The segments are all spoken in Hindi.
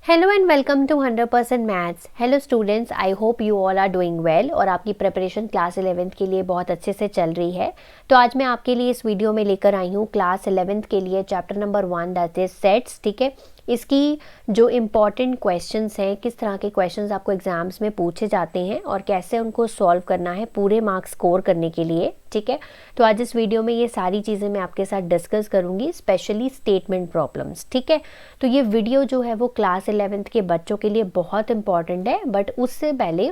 Hello and welcome to 100% maths. Hello students, I hope you all are doing well और आपकी प्रिपरेशन क्लास 11th के लिए बहुत अच्छे से चल रही है। तो आज मैं आपके लिए इस वीडियो में लेकर आई हूँ क्लास 11th के लिए chapter number 1 that is sets. ठीक है, इसकी जो इम्पॉर्टेंट क्वेश्चंस हैं, किस तरह के क्वेश्चंस आपको एग्जाम्स में पूछे जाते हैं और कैसे उनको सॉल्व करना है पूरे मार्क्स स्कोर करने के लिए। ठीक है, तो आज इस वीडियो में ये सारी चीज़ें मैं आपके साथ डिस्कस करूंगी, स्पेशली स्टेटमेंट प्रॉब्लम्स। ठीक है, तो ये वीडियो जो है वो क्लास 11th के बच्चों के लिए बहुत इंपॉर्टेंट है। बट उससे पहले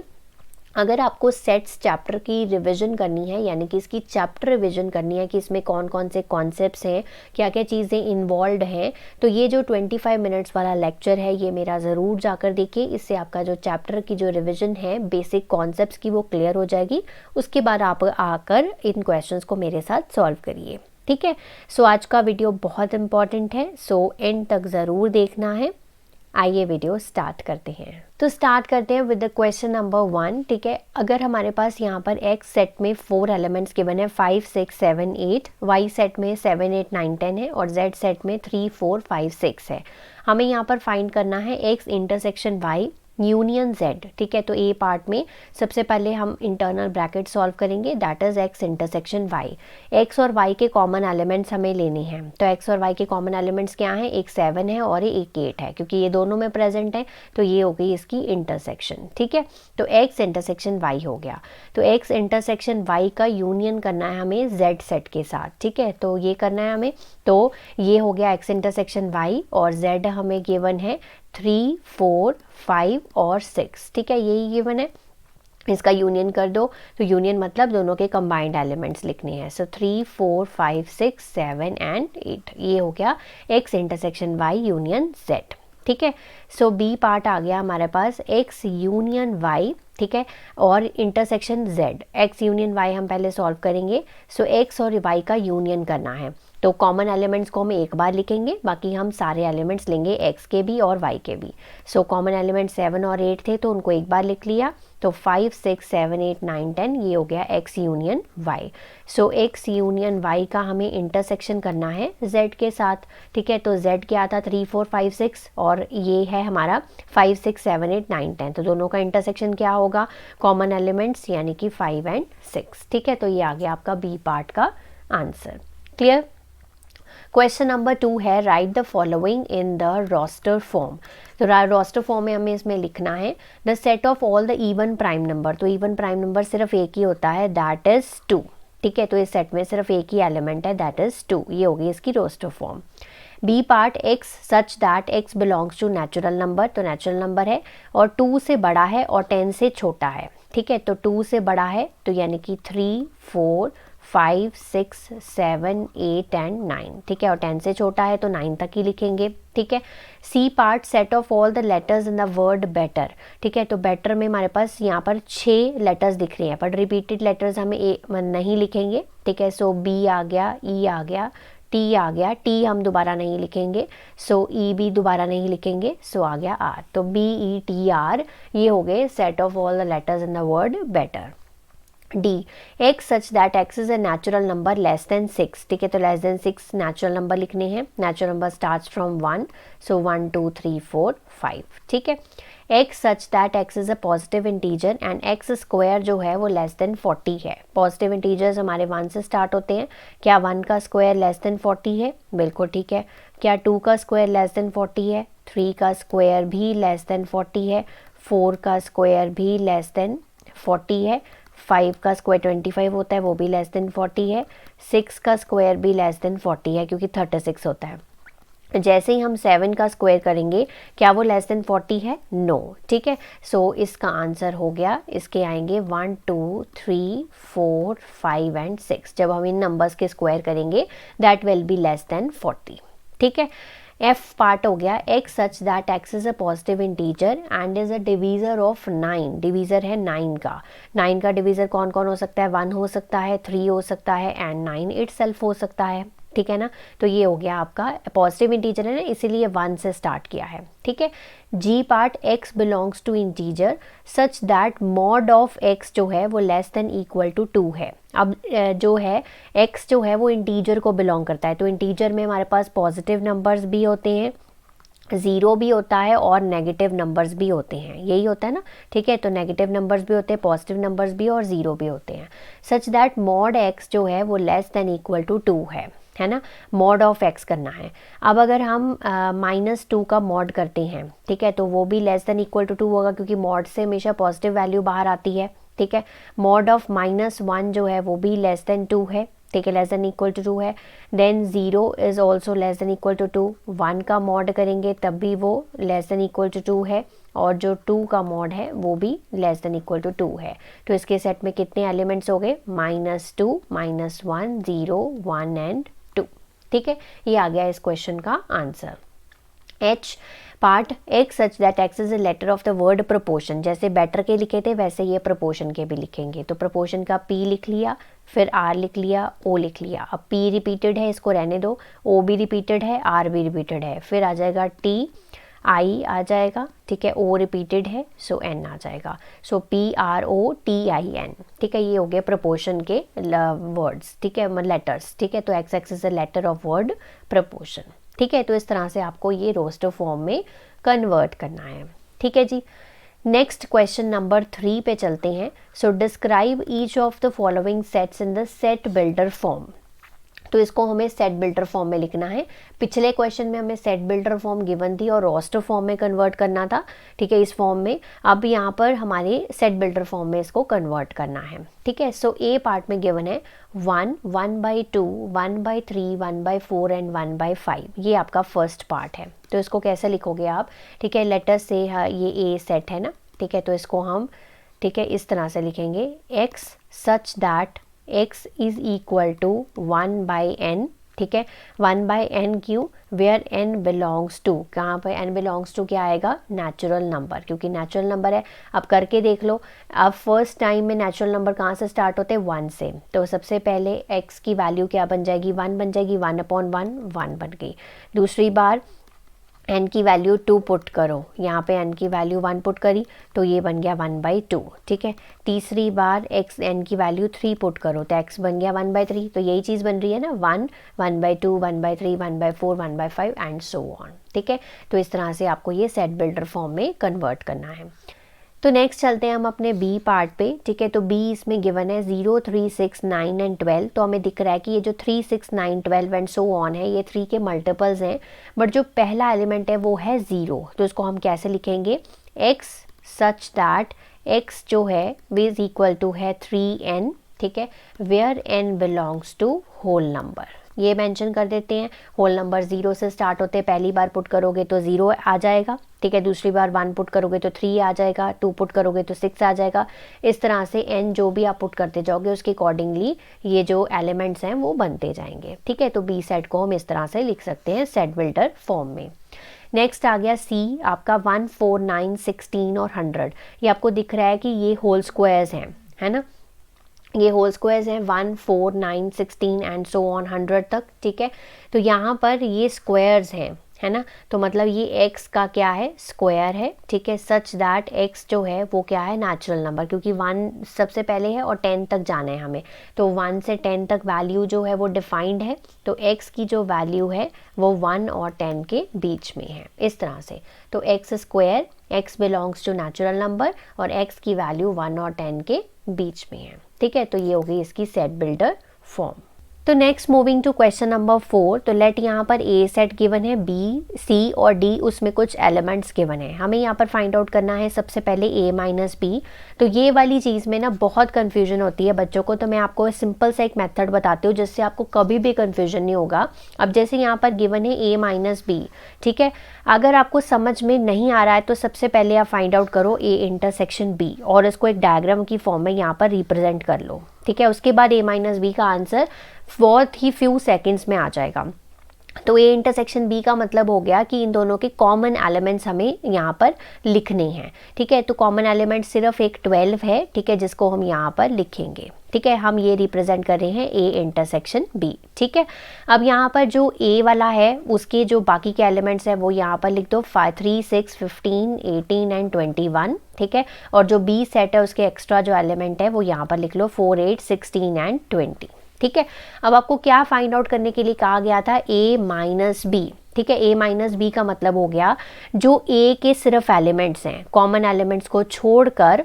अगर आपको सेट्स चैप्टर की रिवीजन करनी है, यानी कि इसकी चैप्टर रिवीजन करनी है कि इसमें कौन कौन से कॉन्सेप्ट्स हैं, क्या क्या चीज़ें इन्वॉल्व हैं, तो ये जो 25 मिनट्स वाला लेक्चर है ये मेरा ज़रूर जाकर देखिए। इससे आपका जो चैप्टर की जो रिवीजन है बेसिक कॉन्सेप्ट्स की वो क्लियर हो जाएगी। उसके बाद आप आकर इन क्वेश्चंस को मेरे साथ सॉल्व करिए। ठीक है, सो आज का वीडियो बहुत इंपॉर्टेंट है, सो एंड तक ज़रूर देखना है। आइए वीडियो स्टार्ट करते हैं। तो स्टार्ट करते हैं विद द क्वेश्चन नंबर 1। ठीक है, अगर हमारे पास यहाँ पर एक्स सेट में 4 एलिमेंट्स गिवन है 5, 6, 7, 8, वाई सेट में 7, 8, 9, 10 है और जेड सेट में 3, 4, 5, 6 है। हमें यहाँ पर फाइंड करना है X intersection Y union Z. ठीक है, तो ए पार्ट में सबसे पहले हम इंटरनल ब्रैकेट सॉल्व करेंगे, that is X intersection Y. X और वाई के कॉमन एलिमेंट्स हमें लेने हैं। तो एक्स और वाई के कॉमन एलिमेंट्स क्या हैं, एक 7 है और एक 8 है, क्योंकि ये दोनों में प्रेजेंट है तो ये हो गई इसकी इंटरसेक्शन। ठीक है, तो एक्स इंटरसेक्शन वाई हो गया। तो एक्स इंटरसेक्शन वाई का यूनियन करना है हमें जेड सेट के साथ। ठीक है, तो ये करना है हमें। तो ये हो गया एक्स इंटरसेक्शन वाई और जेड हमें गिवन है 3, 4, 5 और 6। ठीक है, यही गिवन है, इसका यूनियन कर दो। तो यूनियन मतलब दोनों के कंबाइंड एलिमेंट्स लिखने हैं। सो 3, 4, 5, 6, 7 एंड 8, ये हो गया X intersection Y union Z. ठीक है, सो बी पार्ट आ गया हमारे पास एक्स यूनियन वाई। ठीक है, और intersection Z. X union Y हम पहले सॉल्व करेंगे। सो एक्स और वाई का यूनियन करना है, तो कॉमन एलिमेंट्स को हम एक बार लिखेंगे, बाकी हम सारे एलिमेंट्स लेंगे एक्स के भी और वाई के भी। सो कॉमन एलिमेंट 7 और 8 थे तो उनको एक बार लिख लिया। तो 5, 6, 7, 8, 9, 10 ये हो गया एक्स यूनियन वाई। सो एक्स यूनियन वाई का हमें इंटरसेक्शन करना है जेड के साथ। ठीक है, तो जेड क्या था 3, 4, 5, 6 और ये है हमारा 5, 6, 7, 8, 9, 10। तो दोनों का इंटरसेक्शन क्या होगा, कॉमन एलिमेंट्स यानी कि 5 एंड 6। ठीक है, तो ये आ गया आपका बी पार्ट का आंसर। क्लियर। क्वेश्चन नंबर 2 है write the following in the roster form. तो रोस्टर फॉर्म में हमें इसमें लिखना है the set of all the even prime number. तो इवन प्राइम नंबर सिर्फ एक ही होता है, दैट इज 2। ठीक है, तो इस सेट में सिर्फ एक ही एलिमेंट है, दैट इज 2। ये होगी इसकी roster form. B part X such that X belongs to natural number. तो नेचुरल नंबर है और 2 से बड़ा है और 10 से छोटा है। ठीक है, तो 2 से बड़ा है तो यानी कि 3, 4, 5, 6, 7, 8 एंड 9। ठीक है, और 10 से छोटा है तो 9 तक ही लिखेंगे। ठीक है, C part set of all the letters in the word better. ठीक है, तो बेटर में हमारे पास यहाँ पर 6 लेटर्स दिख रही हैं, पर रिपीटेड लेटर्स हमें नहीं लिखेंगे। ठीक है, सो बी आ गया, ई आ गया, टी आ गया, टी हम दोबारा नहीं लिखेंगे, सो ई भी दोबारा नहीं लिखेंगे, सो आ गया आर। तो बी ई टी आर ये हो गए set of all the letters in the word better. D x such that x is a natural number less than 6। ठीक है, तो लेस देन 6 नेचुरल नंबर लिखने हैं। नेचुरल नंबर स्टार्ट्स फ्रॉम 1, सो 1, 2, 3, 4, 5। ठीक है, x such that x is a positive integer and x square जो है वो लेस देन 40 है। पॉजिटिव इंटीजर्स हमारे 1 से स्टार्ट होते हैं। क्या 1 का स्क्वायर लेस देन 40 है? बिल्कुल ठीक है। क्या 2 का स्क्वायर लेस देन 40 है? 3 का स्क्वायर भी लेस देन 40 है। 4 का स्क्वायर भी लेस देन 40 है। 5 का स्क्वायर 25 होता है, वो भी लेस देन 40 है। 6 का स्क्वायर भी लेस देन 40 है क्योंकि 36 होता है। जैसे ही हम 7 का स्क्वायर करेंगे क्या वो लेस देन 40 है? नो। ठीक है, सो इसका आंसर हो गया, इसके आएंगे 1, 2, 3, 4, 5 एंड 6। जब हम इन नंबर्स के स्क्वायर करेंगे that will be less than 40। ठीक है, एफ पार्ट हो गया x such that x is a positive integer and is a divisor of 9। Divisor है 9 का। 9 का डिवीजर कौन कौन हो सकता है? 1 हो सकता है, 3 हो सकता है एंड 9 इटसेल्फ हो सकता है। ठीक है ना, तो ये हो गया आपका पॉजिटिव इंटीजर है ना, इसीलिए 1 से स्टार्ट किया है। ठीक है, जी part X belongs to integer such that mod of X जो है वो लेस देन इक्वल टू 2 है। अब जो है एक्स जो है वो इंटीजर को बिलोंग करता है, तो इंटीजर में हमारे पास पॉजिटिव नंबर्स भी होते हैं ज़ीरो भी होता है और नेगेटिव नंबर्स भी होते हैं, यही होता है ना, ठीक है। तो नेगेटिव नंबर्स भी होते हैं, पॉजिटिव नंबर्स भी और ज़ीरो भी होते हैं, सच दैट मॉड एक्स जो है वो लेस देन इक्वल टू 2 है ना। मॉड ऑफ एक्स करना है। अब अगर हम -2 का मॉड करते हैं, ठीक है, तो वो भी लेस देन इक्वल टू 2 होगा, क्योंकि मॉड से हमेशा पॉजिटिव वैल्यू बाहर आती है, ठीक है। मॉड ऑफ -1 जो है वो भी लेस देन 2 है, ठीक है, लेस देन इक्वल टू 2 है। Then 0 is also less than equal to 2, 1 का मॉड करेंगे तब भी वो लेस देन इक्वल टू 2 है, और जो 2 का मॉड है वो भी लेस देन इक्वल टू 2 है। तो इसके सेट में कितने एलिमेंट्स हो गए? -2, -1, 0, 1 एंड 2, ठीक है। ये आ गया इस क्वेश्चन का answer. H part x such that x is a letter of the word proportion, जैसे बेटर के लिखे थे वैसे ये प्रोपोर्शन के भी लिखेंगे। तो प्रोपोर्शन का p लिख लिया, फिर r लिख लिया, o लिख लिया। अब p रिपीटेड है, इसको रहने दो, o भी रिपीटेड है, r भी रिपीटेड है, फिर आ जाएगा t, i आ जाएगा, ठीक है, o रिपीटेड है, सो n आ जाएगा। सो p r o t i n, ठीक है, ये हो गए प्रोपोर्शन के वर्ड्स, ठीक है, लेटर्स, ठीक है। तो x is a letter of word proportion, ठीक है। तो इस तरह से आपको ये रोस्टर फॉर्म में कन्वर्ट करना है, ठीक है जी। नेक्स्ट क्वेश्चन नंबर 3 पे चलते हैं। So describe each of the following sets in the set builder form. तो इसको हमें सेट बिल्डर फॉर्म में लिखना है। पिछले क्वेश्चन में हमें सेट बिल्डर फॉर्म गिवन थी और रोस्टर फॉर्म में कन्वर्ट करना था, ठीक है, इस फॉर्म में। अब यहाँ पर हमारे सेट बिल्डर फॉर्म में इसको कन्वर्ट करना है, ठीक है। सो ए पार्ट में गिवन है 1, 1/2, 1/3, 1/4 एंड 1/5, ये आपका फर्स्ट पार्ट है। तो इसको कैसे लिखोगे आप, ठीक है, लेटर से ये ए सेट है ना, ठीक है, तो इसको हम, ठीक है, इस तरह से लिखेंगे x such that x is equal to 1/n, ठीक है। 1/n क्यों? वेयर n बिलोंग्स टू, कहाँ पर n बिलोंग्स टू क्या आएगा? नेचुरल नंबर, क्योंकि नेचुरल नंबर है। अब करके देख लो, अब फर्स्ट टाइम में नेचुरल नंबर कहाँ से स्टार्ट होते हैं? 1 से। तो सबसे पहले x की वैल्यू क्या बन जाएगी? 1 बन जाएगी, 1/1 1 बन गई। दूसरी बार n की वैल्यू 2 पुट करो, यहाँ पे n की वैल्यू 1 पुट करी तो ये बन गया 1/2, ठीक है। तीसरी बार n की वैल्यू 3 पुट करो तो x बन गया 1/3, तो यही चीज़ बन रही है ना, 1, 1/2, 1/3, 1/4, 1/5 एंड सो ऑन, ठीक है। तो इस तरह से आपको ये सेट बिल्डर फॉर्म में कन्वर्ट करना है। तो नेक्स्ट चलते हैं हम अपने बी पार्ट पे, ठीक है। तो बी इसमें गिवन है 0, 3, 6, 9 एंड 12। तो हमें दिख रहा है कि ये जो 3, 6, 9, 12 एंड सो ऑन है, ये 3 के मल्टीपल्स हैं, बट जो पहला एलिमेंट है वो है 0। तो इसको हम कैसे लिखेंगे? x सच दैट x जो है इज इक्वल टू है 3n, ठीक है, where n belongs to whole number, ये मेंशन कर देते हैं। होल नंबर 0 से स्टार्ट होते हैं, पहली बार पुट करोगे तो 0 आ जाएगा, ठीक है, दूसरी बार 1 पुट करोगे तो 3 आ जाएगा, 2 पुट करोगे तो 6 आ जाएगा। इस तरह से n जो भी आप पुट करते जाओगे उसके अकॉर्डिंगली ये जो एलिमेंट्स हैं वो बनते जाएंगे, ठीक है। तो बी सेट को हम इस तरह से लिख सकते हैं सेट बिल्डर फॉर्म में। नेक्स्ट आ गया सी आपका 1, 4, 9, 16 और 100। ये आपको दिख रहा है कि ये होल स्क्वायर्स हैं, है ना, ये होल स्क्वायर्स हैं 1, 4, 9, 16 एंड सो ऑन 100 तक, ठीक है। तो यहाँ पर ये स्क्वायर्स हैं, है ना, तो मतलब ये x का क्या है? स्क्वायर है, ठीक है। सच दैट x जो है वो क्या है? नेचुरल नंबर, क्योंकि 1 सबसे पहले है और 10 तक जाना है हमें, तो 1 से 10 तक वैल्यू जो है वो डिफाइंड है। तो x की जो वैल्यू है वो 1 और 10 के बीच में है, इस तरह से। तो x square, x belongs to natural number और x की वैल्यू 1 और 10 के बीच में है, ठीक है। तो ये हो गई इसकी सेट बिल्डर फॉर्म। तो next moving to question number 4। तो लेट यहाँ पर ए सेट गिवन है, बी, सी और डी उसमें कुछ एलिमेंट्स गिवन है। हमें यहाँ पर फाइंड आउट करना है सबसे पहले ए माइनस बी। तो ये वाली चीज़ में ना बहुत कन्फ्यूजन होती है बच्चों को, तो मैं आपको सिंपल सा एक मेथड बताती हूँ जिससे आपको कभी भी कन्फ्यूजन नहीं होगा। अब जैसे यहाँ पर गिवन है ए माइनस बी, ठीक है, अगर आपको समझ में नहीं आ रहा है तो सबसे पहले आप फाइंड आउट करो ए इंटरसेक्शन बी और इसको एक डायग्राम की फॉर्म में यहाँ पर रिप्रेजेंट कर लो, ठीक है। उसके बाद ए माइनस बी का आंसर बहुत ही फ्यू सेकंड्स में आ जाएगा। तो ए इंटरसेक्शन बी का मतलब हो गया कि इन दोनों के कॉमन एलिमेंट्स हमें यहाँ पर लिखने हैं, ठीक है। तो कॉमन एलिमेंट सिर्फ एक 12 है, ठीक है, जिसको हम यहाँ पर लिखेंगे, ठीक है। हम ये रिप्रेजेंट कर रहे हैं ए इंटरसेक्शन बी, ठीक है। अब यहाँ पर जो ए वाला है उसके जो बाकी के एलिमेंट्स हैं वो यहाँ पर लिख दो, 5, 3, 6, 15, 18 एंड 21, ठीक है। और जो बी सेट है उसके एक्स्ट्रा जो एलिमेंट है वो यहाँ पर लिख लो, 4, 8, 16 एंड 20, ठीक है। अब आपको क्या फाइंड आउट करने के लिए कहा गया था? ए माइनस बी, ठीक ठीक है। a माइनस बी का मतलब हो गया जो a के सिर्फ एलिमेंट्स हैं, कॉमन एलिमेंट्स को छोड़कर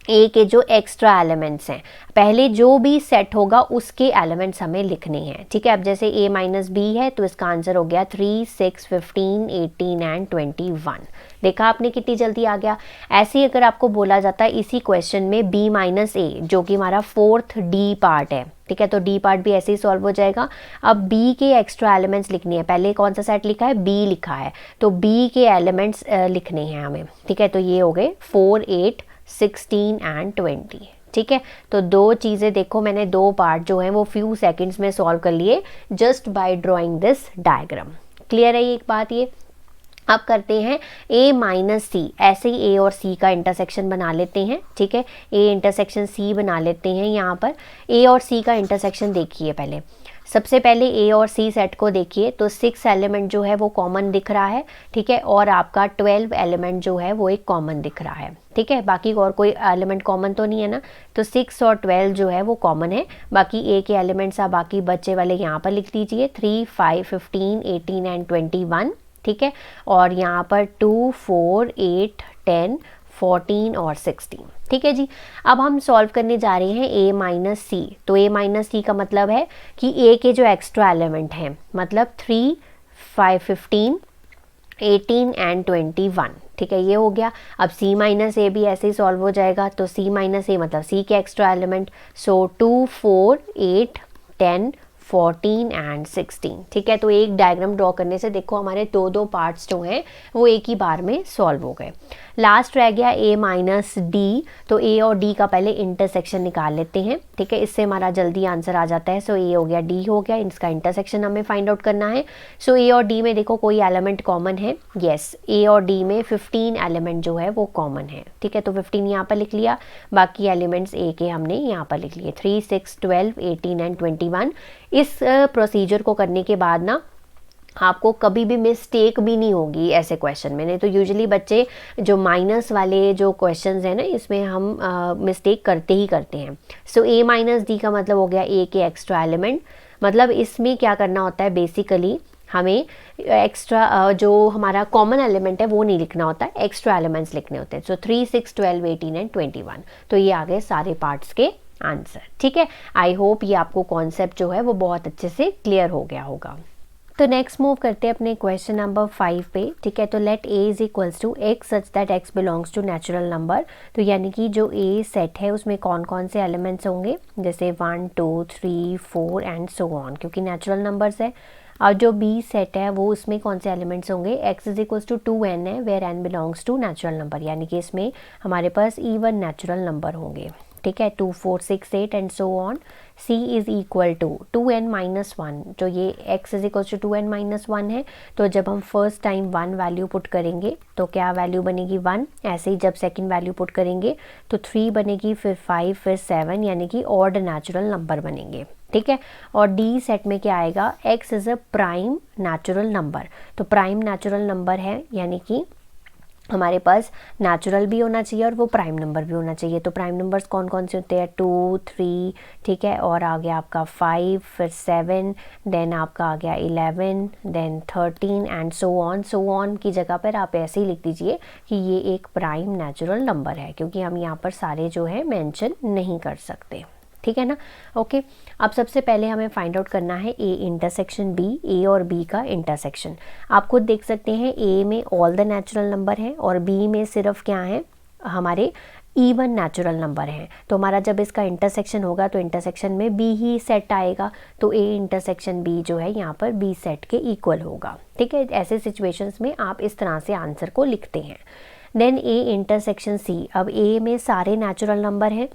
ए के जो एक्स्ट्रा एलिमेंट्स हैं, पहले जो भी सेट होगा उसके एलिमेंट्स हमें लिखने हैं, ठीक है। अब जैसे a माइनस बी है तो इसका आंसर हो गया 3, 6, 15, 18 एंड 21। देखा आपने कितनी जल्दी आ गया। ऐसे ही अगर आपको बोला जाता है इसी क्वेश्चन में b माइनस ए, जो कि हमारा 4th डी पार्ट है, ठीक है, तो डी पार्ट भी ऐसे ही सॉल्व हो जाएगा। अब b के एक्स्ट्रा एलिमेंट्स लिखनी है, पहले कौन सा सेट लिखा है, b लिखा है, तो b के एलिमेंट्स लिखने हैं हमें, ठीक है। तो ये हो गए 4, 8, 16 एंड 20, ठीक है। तो दो चीज़ें देखो, मैंने दो पार्ट जो हैं वो फ्यू सेकंड्स में सॉल्व कर लिए just by drawing this diagram. Clear है एक बात ये। अब करते हैं a माइनस सी, ऐसे ही a और c का इंटरसेक्शन बना लेते हैं, ठीक है। a इंटरसेक्शन c बना लेते हैं। यहाँ पर a और c का इंटरसेक्शन देखिए, पहले सबसे पहले a और c सेट को देखिए तो 6 एलिमेंट जो है वो कॉमन दिख रहा है, ठीक है, और आपका 12 एलिमेंट जो है वो एक कॉमन दिख रहा है, ठीक है। बाकी और कोई एलिमेंट कॉमन तो नहीं है ना, तो 6 और 12 जो है वो कॉमन है। बाकी a के एलिमेंट्स आप बाकी बच्चे वाले यहाँ पर लिख दीजिए, 3, 5, 15, 18 एंड 21, ठीक है। और यहाँ पर 2, 4, 8, 10, 14 और 16, ठीक है जी। अब हम सॉल्व करने जा रहे हैं a माइनस सी। तो a माइनस सी का मतलब है कि a के जो एक्स्ट्रा एलिमेंट हैं, मतलब 3, 5, 15, 18 एंड 21, ठीक है, ये हो गया। अब c माइनस ए भी ऐसे ही सॉल्व हो जाएगा, तो c माइनस ए मतलब c के एक्स्ट्रा एलिमेंट, सो 2, 4, 8, 10, 14 एंड 16, ठीक है। तो एक डायग्राम ड्रॉ करने से देखो हमारे दो दो पार्ट्स जो हैं वो एक ही बार में सॉल्व हो गए। लास्ट रह गया a माइनस डी, तो a और d का पहले इंटरसेक्शन निकाल लेते हैं, ठीक है, इससे हमारा जल्दी आंसर आ जाता है। सो a हो गया, d हो गया, इसका इंटरसेक्शन हमें फाइंड आउट करना है। सो a और d में देखो कोई एलिमेंट कॉमन है, यस, a और d में 15 एलिमेंट जो है वो कॉमन है, ठीक है, तो 15 यहाँ पर लिख लिया। बाकी एलिमेंट्स a के हमने यहाँ पर लिख लिए, 3, 6, 12, 18 एंड 21। इस प्रोसीजर को करने के बाद ना आपको कभी भी मिस्टेक भी नहीं होगी ऐसे क्वेश्चन में। नहीं तो यूजुअली बच्चे जो माइनस वाले जो क्वेश्चंस हैं ना, इसमें हम मिस्टेक करते ही करते हैं। सो a माइनस डी का मतलब हो गया a के एक्स्ट्रा एलिमेंट, मतलब इसमें क्या करना होता है, बेसिकली हमें एक्स्ट्रा जो हमारा कॉमन एलिमेंट है वो नहीं लिखना होता है, एक्स्ट्रा एलिमेंट्स लिखने होते हैं। सो 3, 6, 12, 18 एंड 21, तो ये आ गए सारे पार्ट्स के आंसर, ठीक है। आई होप ये आपको कॉन्सेप्ट जो है वो बहुत अच्छे से क्लियर हो गया होगा। तो नेक्स्ट मूव करते हैं अपने क्वेश्चन नंबर 5 पे, ठीक है। तो let a is equals to x such that x belongs to natural number. तो यानी कि जो a सेट है उसमें कौन कौन से एलिमेंट्स होंगे, जैसे 1, 2, 3, 4 एंड सो ऑन, क्योंकि नेचुरल नंबर्स है। और जो b सेट है वो उसमें कौन से एलिमेंट्स होंगे, x is equals to 2n है, where n belongs to natural number, यानी कि इसमें हमारे पास इवन नेचुरल नंबर होंगे, ठीक है, 2, 4, 6, 8 and so on. c is equal to 2n minus 1, जो ये x is equal to 2n minus 1 है, तो जब हम फर्स्ट टाइम 1 वैल्यू पुट करेंगे तो क्या वैल्यू बनेगी 1, ऐसे ही जब सेकंड वैल्यू पुट करेंगे तो 3 बनेगी, फिर 5, फिर 7, यानी कि ऑड नेचुरल नंबर बनेंगे, ठीक है। और डी सेट में क्या आएगा, x is a prime natural number, तो प्राइम नेचुरल नंबर है, यानी कि हमारे पास नेचुरल भी होना चाहिए और वो प्राइम नंबर भी होना चाहिए। तो प्राइम नंबर्स कौन कौन से होते हैं, 2, 3, ठीक है, और आ गया आपका 5, फिर 7, देन आपका आ गया 11, देन 13 एंड सो ऑन की जगह पर आप ऐसे ही लिख दीजिए कि ये एक प्राइम नेचुरल नंबर है, क्योंकि हम यहाँ पर सारे जो है मेंशन नहीं कर सकते, ठीक है ना। ओके, अब सबसे पहले हमें फाइंड आउट करना है a इंटरसेक्शन b, a और b का इंटरसेक्शन। आप खुद देख सकते हैं a में ऑल द नेचुरल नंबर है और b में सिर्फ क्या है, हमारे इवन नेचुरल नंबर हैं। तो हमारा जब इसका इंटरसेक्शन होगा तो इंटरसेक्शन में b ही सेट आएगा, तो a इंटरसेक्शन b जो है यहाँ पर b सेट के इक्वल होगा, ठीक है। ऐसे सिचुएशंस में आप इस तरह से आंसर को लिखते हैं। देन a इंटरसेक्शन c, अब a में सारे नेचुरल नंबर हैं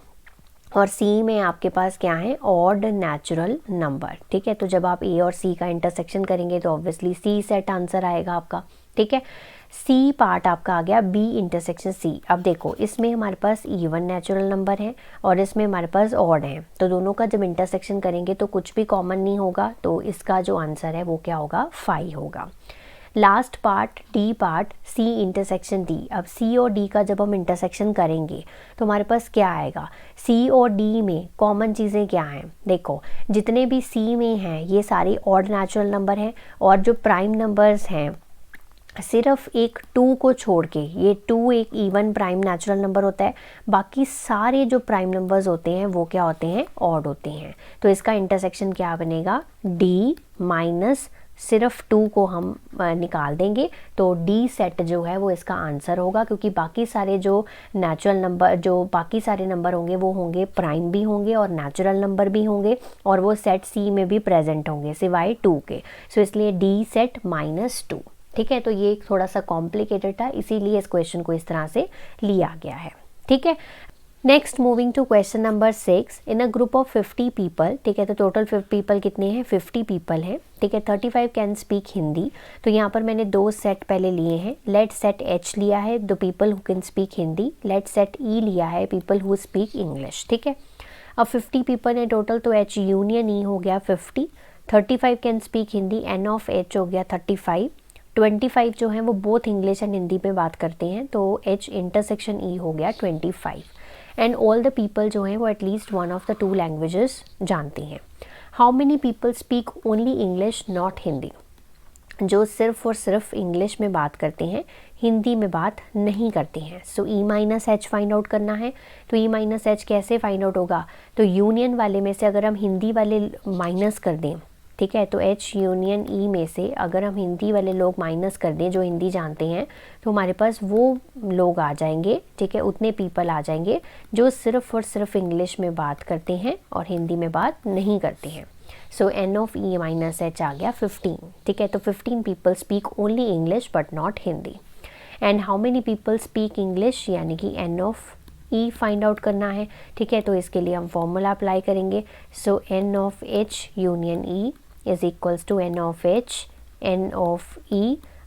और c में आपके पास क्या है, ऑड नेचुरल नंबर, ठीक है। तो जब आप a और c का इंटरसेक्शन करेंगे तो ऑब्वियसली c सेट आंसर आएगा आपका, ठीक है। c पार्ट आपका आ गया b इंटरसेक्शन c। अब देखो इसमें हमारे पास इवन नेचुरल नंबर है और इसमें हमारे पास ऑड है, तो दोनों का जब इंटरसेक्शन करेंगे तो कुछ भी कॉमन नहीं होगा, तो इसका जो आंसर है वो क्या होगा, 5 होगा। Last part D part C intersection D. अब सी और डी का जब हम इंटरसेक्शन करेंगे तो हमारे पास क्या आएगा, सी और डी में कॉमन चीज़ें क्या हैं, देखो जितने भी सी में हैं ये सारे ऑड नेचुरल नंबर हैं, और जो प्राइम नंबर्स हैं सिर्फ एक 2 को छोड़ के, ये 2 एक इवन प्राइम नेचुरल नंबर होता है, बाकी सारे जो प्राइम नंबर्स होते हैं वो क्या होते हैं, ऑड होते हैं। तो इसका इंटरसेक्शन क्या बनेगा, डी माइनस सिर्फ 2 को हम निकाल देंगे तो डी सेट जो है वो इसका आंसर होगा, क्योंकि बाकी सारे जो नेचुरल नंबर, जो बाकी सारे नंबर होंगे वो होंगे प्राइम भी होंगे और नेचुरल नंबर भी होंगे, और वो सेट सी में भी प्रेजेंट होंगे सिवाय 2 के। सो इसलिए डी सेट माइनस 2। ठीक है, तो ये थोड़ा सा कॉम्प्लिकेटेड था, इसीलिए इस क्वेश्चन को इस तरह से लिया गया है। ठीक है, next moving to question number 6। In a group of 50 people, ठीक है, तो टोटल पीपल कितने हैं, 50 पीपल हैं। ठीक है, 35 कैन स्पीक हिंदी। तो यहाँ पर मैंने 2 सेट पहले लिए हैं। लेट सेट एच लिया है, the people who can speak Hindi. Let set E लिया है, पीपल हु स्पीक इंग्लिश। ठीक है, अब 50 पीपल हैं टोटल, तो एच यूनियन ई हो गया 50। 35 can speak Hindi, N of H हो गया 35। 25 जो हैं वो बोथ इंग्लिश एंड हिंदी में बात करते हैं, तो एच इंटरसेक्शन ई हो गया 25। एंड ऑल द पीपल जो हैं वो at least one of the 2 languages जानती हैं। How many people speak only English not Hindi, जो सिर्फ और सिर्फ इंग्लिश में बात करते हैं, हिंदी में बात नहीं करते हैं। सो ई माइनस एच फाइंड आउट करना है। तो ई माइनस एच कैसे फाइंड आउट होगा, तो यूनियन वाले में से अगर हम हिंदी वाले माइनस कर दें, ठीक है, तो एच यूनियन ई में से अगर हम हिंदी वाले लोग माइनस कर दें जो हिंदी जानते हैं, तो हमारे पास वो लोग आ जाएंगे, ठीक है, उतने पीपल आ जाएंगे जो सिर्फ और सिर्फ इंग्लिश में बात करते हैं और हिंदी में बात नहीं करते हैं। So n of E minus H आ गया 15। ठीक है, तो 15 people speak only English but not Hindi. And how many people speak English, यानी कि n of E find out करना है। ठीक है, तो इसके लिए हम फॉर्मूला अप्लाई करेंगे। So n of H union E is equals to n of h n of e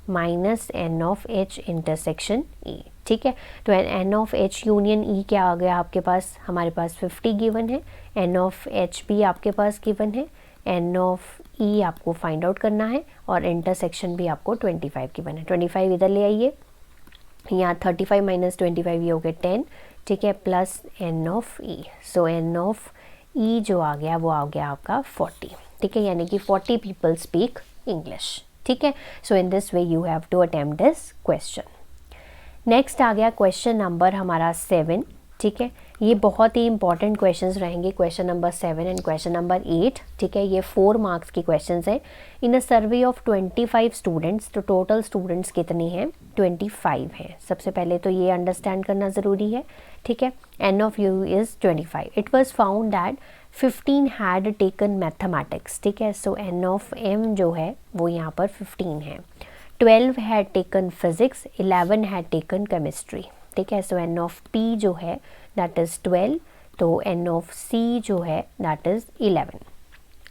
minus n of h intersection e। ठीक है, तो n of h union e क्या आ गया आपके पास, हमारे पास 50 गिवन है, n of h भी आपके पास गिवन है, n of e आपको फाइंड आउट करना है, और इंटरसेक्शन भी आपको 25 गिवन है। 25 इधर ले आइए, यहाँ 35 माइनस 25 ये हो गया 10। ठीक है, plus n of e। So n of e जो आ गया वो आ गया आपका 40। ठीक है, यानी कि 40 पीपल स्पीक इंग्लिश। ठीक है, so in this way you have to attempt this question. Next आ गया क्वेश्चन नंबर हमारा 7। ठीक है, ये बहुत ही इंपॉर्टेंट क्वेश्चंस रहेंगे, question number 7 and question number 8। ठीक है, ये 4 मार्क्स की क्वेश्चंस हैं। In a survey of 25 students, तो टोटल स्टूडेंट्स कितने हैं, 25 हैं। सबसे पहले तो ये अंडरस्टैंड करना ज़रूरी है। ठीक है, N of U is 25। It was found that 15 had taken mathematics. ठीक है, सो एन ऑफ एम जो है वो यहाँ पर 15 है। 12 had taken physics, 11 had taken chemistry. ठीक है, सो एन ऑफ पी जो है दैट इज़ 12, तो एन ऑफ सी जो है दैट इज़ 11।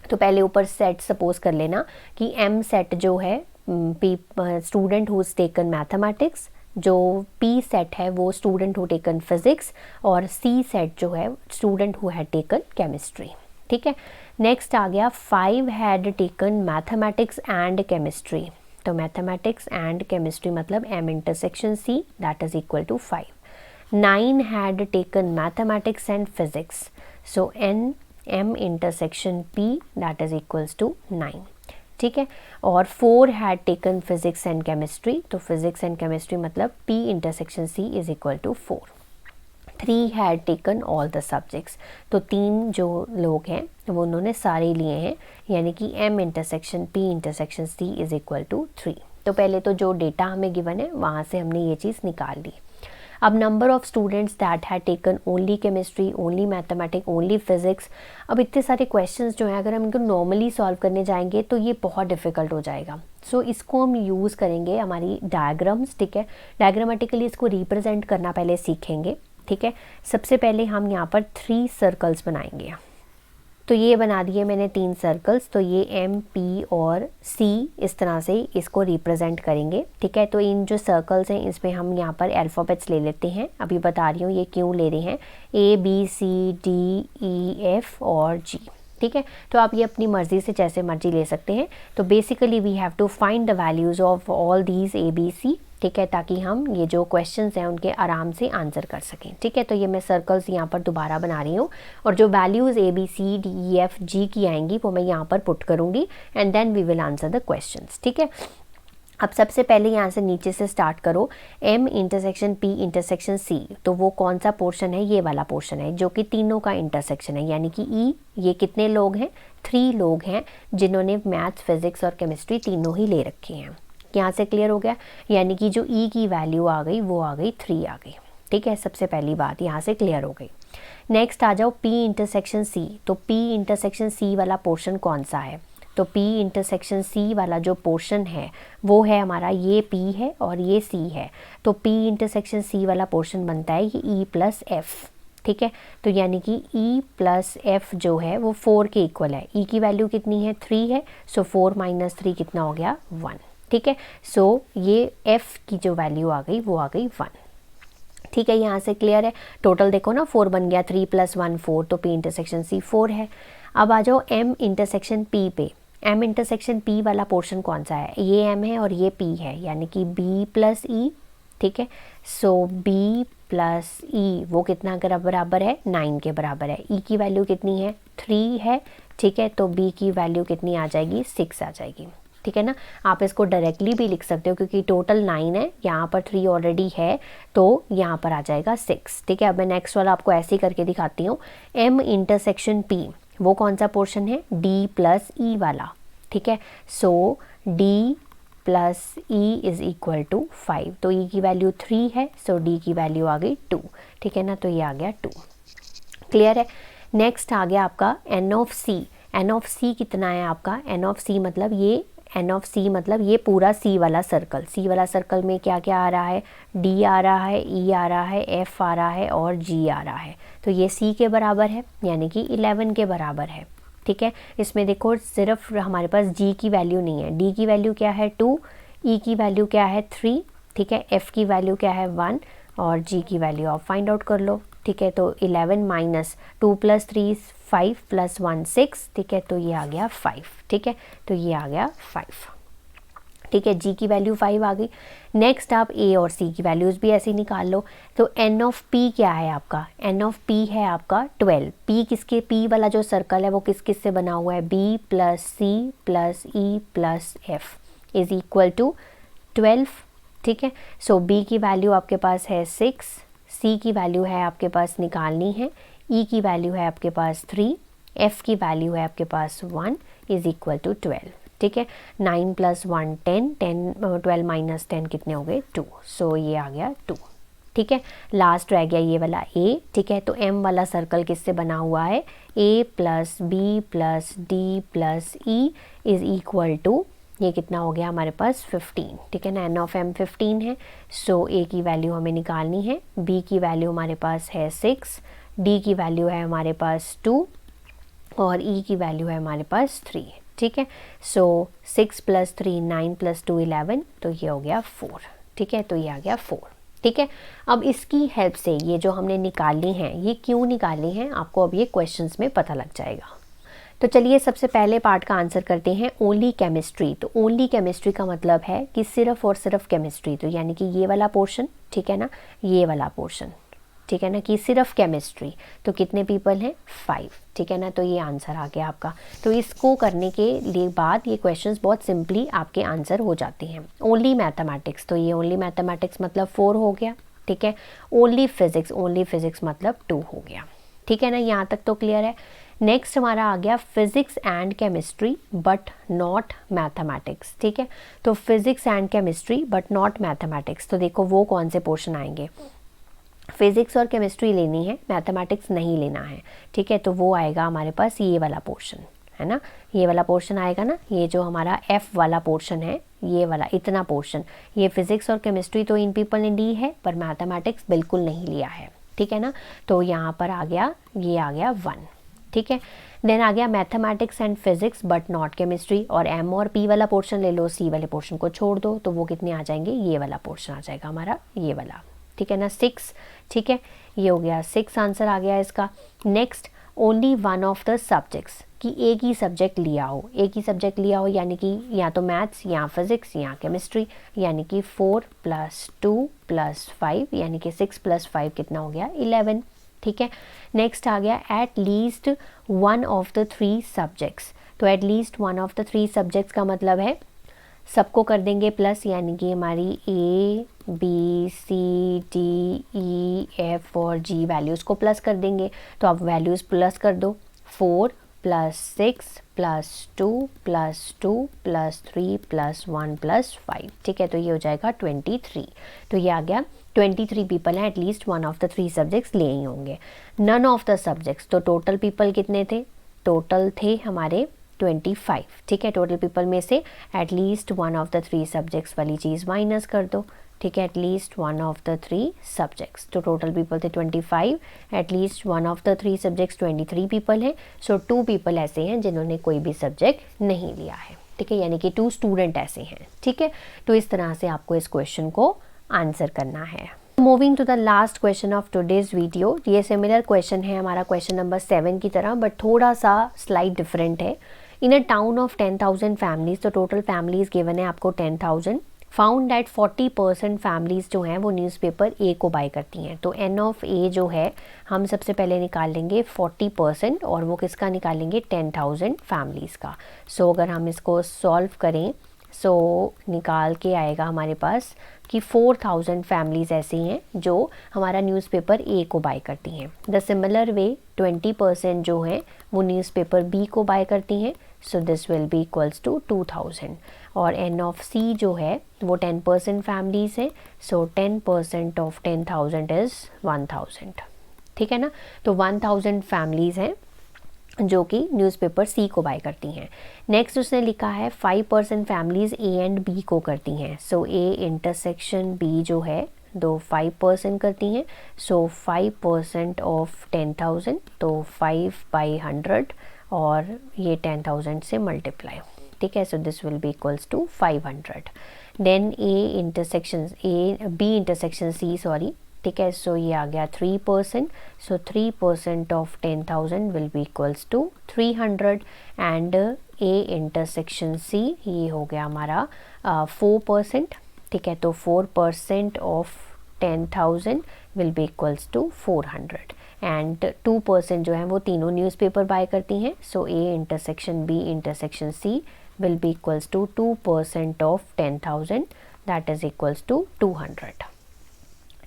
तो पहले ऊपर सेट सपोज कर लेना कि एम सेट जो है स्टूडेंट हुज टेकन मैथमेटिक्स, जो पी सेट है वो स्टूडेंट हु टेकन फिजिक्स, और सी सेट जो है student who had taken chemistry. ठीक है, नेक्स्ट आ गया 5 had taken mathematics and chemistry. तो मैथमेटिक्स एंड केमिस्ट्री मतलब M intersection C that is equal to 5। 9 had taken mathematics and physics, so N M intersection P that is equals to 9। ठीक है, और 4 had taken physics and chemistry, तो फिजिक्स एंड केमिस्ट्री मतलब P intersection C is equal to 4। 3 had taken all the subjects, तो 3 जो लोग हैं वो उन्होंने सारे लिए हैं, यानी कि M intersection P intersection C is equal to 3। तो पहले तो जो डेटा हमें गिवन है वहाँ से हमने ये चीज़ निकाल ली। अब number of students that had taken only chemistry, only mathematics, only physics. अब इतने सारे क्वेश्चंस जो हैं अगर हम इनको नॉर्मली सॉल्व करने जाएंगे तो ये बहुत डिफ़िकल्ट हो जाएगा। सो इसको हम यूज़ करेंगे हमारी डायग्राम्स। ठीक है, डायग्रामेटिकली इसको रिप्रेजेंट करना पहले सीखेंगे। ठीक है, सबसे पहले हम यहाँ पर 3 सर्कल्स बनाएंगे। तो ये बना दिए मैंने 3 सर्कल्स, तो ये एम पी और सी इस तरह से इसको रिप्रेजेंट करेंगे। ठीक है, तो इन जो सर्कल्स हैं इसमें हम यहाँ पर अल्फ़ाबेट्स ले लेते हैं। अभी बता रही हूँ ये क्यों ले रहे हैं, A B C D E F और जी। ठीक है। तो आप ये अपनी मर्ज़ी से जैसे मर्जी ले सकते हैं। तो basically we have to find the values of all these ABC, ठीक है, ताकि हम ये जो क्वेश्चंस हैं उनके आराम से आंसर कर सकें। ठीक है, तो ये मैं सर्कल्स यहाँ पर दोबारा बना रही हूँ और जो वैल्यूज़ ABCDEFG की आएंगी वो मैं यहाँ पर पुट करूँगी and then we will answer the questions. ठीक है, अब सबसे पहले यहाँ से नीचे से स्टार्ट करो। M intersection P intersection C, तो वो कौन सा पोर्शन है? ये वाला पोर्शन है जो कि तीनों का इंटरसेक्शन है, यानी कि E। ये कितने लोग हैं? 3 लोग हैं जिन्होंने मैथ्स, फिजिक्स और केमिस्ट्री तीनों ही ले रखे हैं। यहाँ से क्लियर हो गया, यानी कि जो E की वैल्यू आ गई वो आ गई 3 आ गई। ठीक है, सबसे पहली बात यहाँ से क्लियर हो गई। नेक्स्ट आ जाओ P इंटरसेक्शन C, तो P इंटरसेक्शन C वाला पोर्शन कौन सा है? तो P इंटरसेक्शन C वाला जो पोर्शन है वो है हमारा, ये P है और ये C है, तो P इंटरसेक्शन C वाला पोर्शन बनता है ये E प्लस F। ठीक है, तो यानी कि E प्लस F जो है वो 4 के इक्वल है। E की वैल्यू कितनी है? 3 है, सो 4 माइनस 3 कितना हो गया? 1। ठीक है, सो ये F की जो वैल्यू आ गई वो आ गई 1। ठीक है, यहाँ से क्लियर है। टोटल देखो ना, 4 बन गया, 3 प्लस 1 4, तो P इंटरसेक्शन C 4 है। अब आ जाओ M इंटरसेक्शन P पे। M इंटरसेक्शन P वाला पोर्शन कौन सा है? ये M है और ये P है, यानी कि B प्लस E। ठीक है, सो B प्लस E वो कितना बराबर है? 9 के बराबर है। E की वैल्यू कितनी है? 3 है। ठीक है, तो B की वैल्यू कितनी आ जाएगी? 6 आ जाएगी। ठीक है ना, आप इसको डायरेक्टली भी लिख सकते हो क्योंकि टोटल 9 है, यहाँ पर 3 ऑलरेडी है, तो यहाँ पर आ जाएगा 6। ठीक है, अब मैं नेक्स्ट वाला आपको ऐसे ही करके दिखाती हूँ। M इंटरसेक्शन P वो कौन सा पोर्शन है? D प्लस E वाला। ठीक है, so D plus E is equal to 5, तो E की वैल्यू 3 है, सो D की वैल्यू आ गई 2। ठीक है ना, तो ये आ गया 2। क्लियर है। नेक्स्ट आ गया आपका N of C। N of C कितना है आपका? N ऑफ C मतलब ये N ऑफ C मतलब ये पूरा C वाला सर्कल। C वाला सर्कल में क्या क्या आ रहा है? D आ रहा है, E आ रहा है, F आ रहा है और G आ रहा है, तो ये C के बराबर है, यानी कि 11 के बराबर है। ठीक है, इसमें देखो सिर्फ हमारे पास G की वैल्यू नहीं है। D की वैल्यू क्या है? 2, E की वैल्यू क्या है? 3, ठीक है, F की वैल्यू क्या है? 1 और G की वैल्यू आप फाइंड आउट कर लो। ठीक है, तो 11 माइनस 2 प्लस 3 5 प्लस 1 6। ठीक है, तो ये आ गया 5। ठीक है, तो ये आ गया 5। ठीक है, G की वैल्यू 5 आ गई। नेक्स्ट आप A और C की वैल्यूज़ भी ऐसे ही निकाल लो। तो N ऑफ P क्या है आपका? N ऑफ P है आपका 12। P किसके? P वाला जो सर्कल है वो किस किस से बना हुआ है? B plus C plus E plus F is equal to 12। ठीक है, सो B की वैल्यू आपके पास है 6, C की वैल्यू है आपके पास निकालनी है, E की वैल्यू है आपके पास 3, F की वैल्यू है आपके पास 1 इज़ इक्वल टू 12। ठीक है, 9 प्लस 1 10, 12 माइनस 10 कितने हो गए? 2, सो ये आ गया 2। ठीक है, लास्ट रह गया ये वाला A। ठीक है, तो M वाला सर्कल किससे बना हुआ है? A plus B plus D plus E is equal to, ये कितना हो गया हमारे पास? 15। ठीक है ना, N ऑफ M 15 है, सो A की वैल्यू हमें निकालनी है। B की वैल्यू हमारे पास है 6, D की वैल्यू है हमारे पास 2 और E की वैल्यू है हमारे पास 3। ठीक है, सो 6 प्लस 3 9 प्लस 2 11, तो ये हो गया 4। ठीक है, तो ये आ गया 4। ठीक है, अब इसकी हेल्प से ये जो हमने निकाली हैं, ये क्यों निकाली हैं आपको अब ये क्वेश्चंस में पता लग जाएगा। तो चलिए सबसे पहले पार्ट का आंसर करते हैं, ओनली केमिस्ट्री। तो ओनली केमिस्ट्री का मतलब है कि सिर्फ और सिर्फ केमिस्ट्री, तो यानी कि ये वाला पोर्शन, ठीक है ना, ये वाला पोर्शन, ठीक है ना, कि सिर्फ केमिस्ट्री। तो कितने पीपल हैं? 5। ठीक है ना, तो ये आंसर आ गया आपका। तो इसको करने के लिए बाद ये क्वेश्चंस बहुत सिंपली आपके आंसर हो जाते हैं। ओनली मैथमेटिक्स, तो ये ओनली मैथमेटिक्स मतलब 4 हो गया। ठीक है, ओनली फिजिक्स मतलब 2 हो गया। ठीक है ना, यहाँ तक तो क्लियर है। नेक्स्ट हमारा आ गया physics and chemistry but not mathematics. ठीक है, तो physics and chemistry but not mathematics, तो देखो वो कौन से पोर्शन आएंगे? फिजिक्स और केमिस्ट्री लेनी है, मैथमेटिक्स नहीं लेना है। ठीक है, तो वो आएगा हमारे पास ये वाला पोर्शन, है ना, ये वाला पोर्शन आएगा ना, ये जो हमारा F वाला पोर्शन है, ये वाला इतना पोर्शन, ये फिजिक्स और केमिस्ट्री तो इन पीपल ने ली है पर मैथमेटिक्स बिल्कुल नहीं लिया है। ठीक है ना, तो यहाँ पर आ गया, ये आ गया 1। ठीक है, देन आ गया mathematics and physics but not chemistry, और M और P वाला पोर्शन ले लो, C वाले पोर्शन को छोड़ दो, तो वो कितने आ जाएंगे? ये वाला पोर्शन आ जाएगा हमारा, ये वाला। ठीक है ना, 6। ठीक है, ये हो गया 6 आंसर आ गया इसका। Next, only one of the subjects, कि एक ही सब्जेक्ट लिया हो, यानी कि या तो मैथ्स या फिज़िक्स या केमिस्ट्री, यानी कि 4 + 2 + 5 यानी कि 6 + 5 कितना हो गया 11। ठीक है, नेक्स्ट आ गया at least one of the 3 subjects. तो at least one of the 3 subjects का मतलब है सबको कर देंगे प्लस, यानी कि हमारी A, B, C, D, E, F और G वैल्यूज़ को प्लस कर देंगे। तो आप वैल्यूज़ प्लस कर दो, 4 + 6 + 2 + 2 + 3 + 1 + 5। ठीक है, तो ये हो जाएगा 23। तो ये आ गया 23 पीपल हैं, at least one of the 3 subjects ले ही होंगे। नन ऑफ द सब्जेक्ट्स, तो टोटल पीपल कितने थे, टोटल थे हमारे 25। ठीक है, टोटल पीपल में से at least one of the 3 subjects वाली चीज़ माइनस कर दो। ठीक है, at least one of the 3 subjects, तो टोटल पीपल थे 25, at least one of the 3 subjects 23 people हैं। सो 2 पीपल ऐसे हैं जिन्होंने कोई भी सब्जेक्ट नहीं लिया है। ठीक है, यानी कि 2 स्टूडेंट ऐसे हैं। ठीक है, तो इस तरह से आपको इस क्वेश्चन को आंसर करना है। Moving to the last question of today's video. ये सिमिलर क्वेश्चन है हमारा क्वेश्चन नंबर 7 की तरह, बट थोड़ा सा स्लाइड डिफरेंट है। इन अ टाउन ऑफ 10,000 फैमिलीज, तो टोटल फैमिलीज गिवन है आपको 10,000। फाउंड दैट 40% फैमिलीज जो हैं वो न्यूज़पेपर ए को बाय करती हैं। तो एन ऑफ ए जो है हम सबसे पहले निकाल लेंगे 40%, और वो किसका निकालेंगे 10,000 फैमिलीज़ का। सो अगर हम इसको सॉल्व करें, सो निकाल के आएगा हमारे पास कि 4,000 फैमिलीज़ ऐसी हैं जो हमारा न्यूज़पेपर ए को बाय करती हैं। द सिमिलर वे 20% जो हैं वो न्यूज़पेपर बी को बाय करती हैं। So this will be equals to 2,000। और एन ऑफ सी जो है वो 10% फैमिलीज़ हैं। सो 10% ऑफ 10,000 इज़ 1,000। ठीक है ना, तो 1,000 फैमिलीज़ हैं जो कि न्यूज़पेपर सी को बाय करती हैं। नेक्स्ट उसने लिखा है 5% फैमिलीज़ ए एंड बी को करती हैं। सो ए इंटरसेक्शन बी जो है दो 5% करती हैं। सो 5% ऑफ 10,000, तो 5/100, और ये 10,000 से मल्टीप्लाई। ठीक है, so this will be equals to 500। Then B intersection C, sorry. ठीक है, सो ये आ गया 3%। So 3% of 10,000 will be equals to 300। And A intersection C ये हो गया हमारा 4%। ठीक है, तो 4% of 10,000 will be equals to 400। And 2% जो है वो तीनों न्यूज़पेपर बाय करती हैं। So A intersection B intersection C will be equals to 2% of 10,000, that is equals to 200।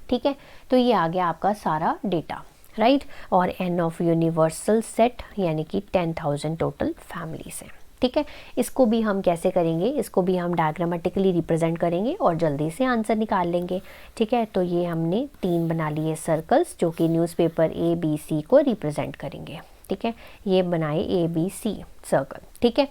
ठीक है, तो ये आ गया आपका सारा डेटा, राइट। और एन ऑफ यूनिवर्सल सेट यानी कि 10,000 टोटल फैमिलीज हैं। ठीक है, इसको भी हम कैसे करेंगे, इसको भी हम डायग्रामेटिकली रिप्रेजेंट करेंगे और जल्दी से आंसर निकाल लेंगे। ठीक है, तो ये हमने 3 बना लिए सर्कल्स जो कि न्यूज़पेपर ए बी सी को रिप्रेजेंट करेंगे। ठीक है, ये बनाए ए बी सी सर्कल। ठीक है,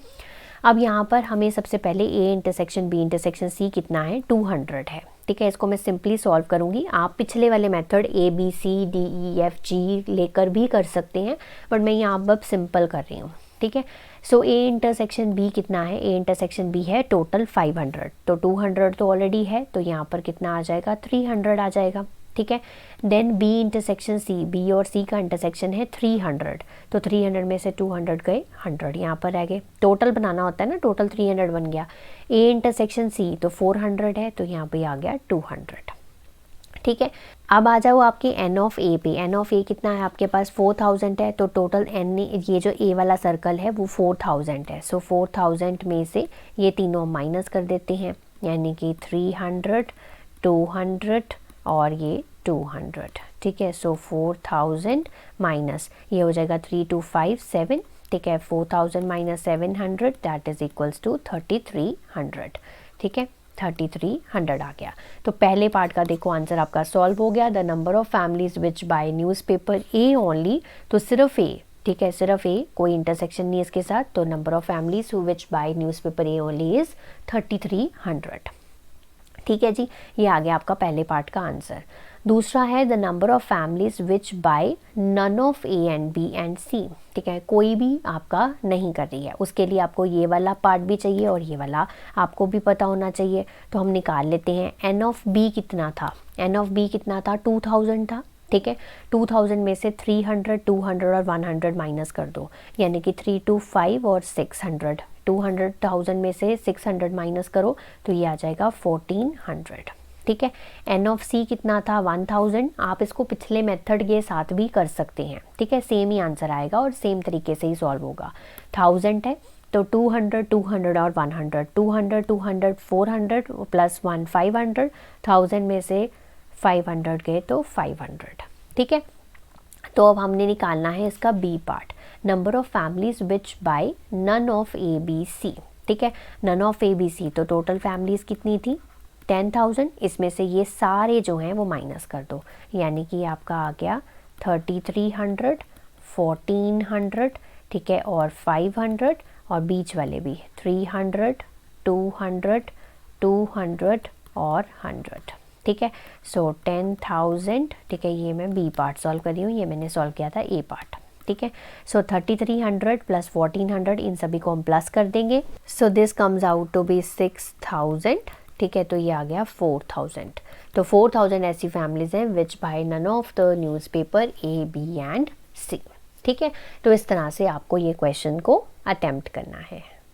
अब यहाँ पर हमें सबसे पहले A intersection B intersection C कितना है 200 है। ठीक है, इसको मैं सिंपली सॉल्व करूँगी। आप पिछले वाले method A B C D E F G लेकर भी कर सकते हैं, बट मैं यहाँ अब सिंपल कर रही हूँ। ठीक है, सो ए इंटरसेक्शन बी कितना है, ए इंटरसेक्शन बी है टोटल 500, तो 200 तो ऑलरेडी है, तो यहाँ पर कितना आ जाएगा 300 आ जाएगा। ठीक है, then B intersection C, B और सी का इंटरसेक्शन है 300, तो 300 में से 200 गए, 100 यहाँ पर रह गए। टोटल बनाना होता है ना, टोटल 300 बन गया। ए इंटरसेक्शन सी तो 400 है, तो यहाँ पे आ गया 200। ठीक है, अब आ जाओ आपके एन ऑफ ए पे। एन ऑफ ए कितना है आपके पास 4000 है, तो टोटल एन, ये जो ए वाला सर्कल है वो 4000 है। सो 4000 में से ये तीनों माइनस कर देते हैं, यानी कि 300, 200 और ये 200। ठीक है, सो 4000 माइनस ये हो जाएगा 3257। ठीक है, 4000 minus 700 that is equals to 3300। ठीक है, 3300 आ गया। तो पहले पार्ट का देखो आंसर आपका सॉल्व हो गया। The number of families which bye newspaper A only, तो सिर्फ ए। ठीक है, सिर्फ ए, कोई इंटरसेक्शन नहीं इसके साथ, तो number of families which bye newspaper A only is 3300। ठीक है जी, ये आ गया आपका पहले पार्ट का आंसर। दूसरा है the number of families which buy none of A and B and C. ठीक है, कोई भी आपका नहीं कर रही है, उसके लिए आपको ये वाला पार्ट भी चाहिए और ये वाला आपको भी पता होना चाहिए। तो हम निकाल लेते हैं। एन ऑफ बी कितना था, एन ऑफ बी कितना था 2000 था, ठीक है। 2000 में से 300, 200 और 100 माइनस कर दो, यानी कि 325 और 600। 200,000 में से 600 माइनस करो तो ये आ जाएगा 1400। ठीक है। एन ऑफ सी कितना था 1000। आप इसको पिछले मेथड के साथ भी कर सकते हैं। ठीक है, सेम ही आंसर आएगा और सेम तरीके से ही सॉल्व होगा। 1000 है तो 200, 200 और 100, 200, 200, 400 प्लस 1 500। 1000 में से 500 गए तो 500। ठीक है, तो अब हमने निकालना है इसका B part, number of families which buy none of A B C. ठीक है, none of A B C, तो टोटल फैमिलीज कितनी थी 10,000। इसमें से ये सारे जो हैं वो माइनस कर दो, यानी कि आपका आ गया 3300, 1400, ठीक है, और 500 और बीच वाले भी 300, 200, 200 और 100। ठीक है, सो 10,000। ठीक है, ये मैं बी पार्ट सॉल्व कर रही हूँ, ये मैंने सॉल्व किया था ए पार्ट। ठीक है, सो 3300 प्लस 1400, इन सभी को हम प्लस कर देंगे। So this comes out to be 6000। ठीक है, तो ये आ गया 4000। तो 4000 ऐसी फैमिलीज हैं which buy none of the newspaper A B and C. ठीक है, तो इस तरह से आपको ये क्वेश्चन को अटेम्प्ट करना है।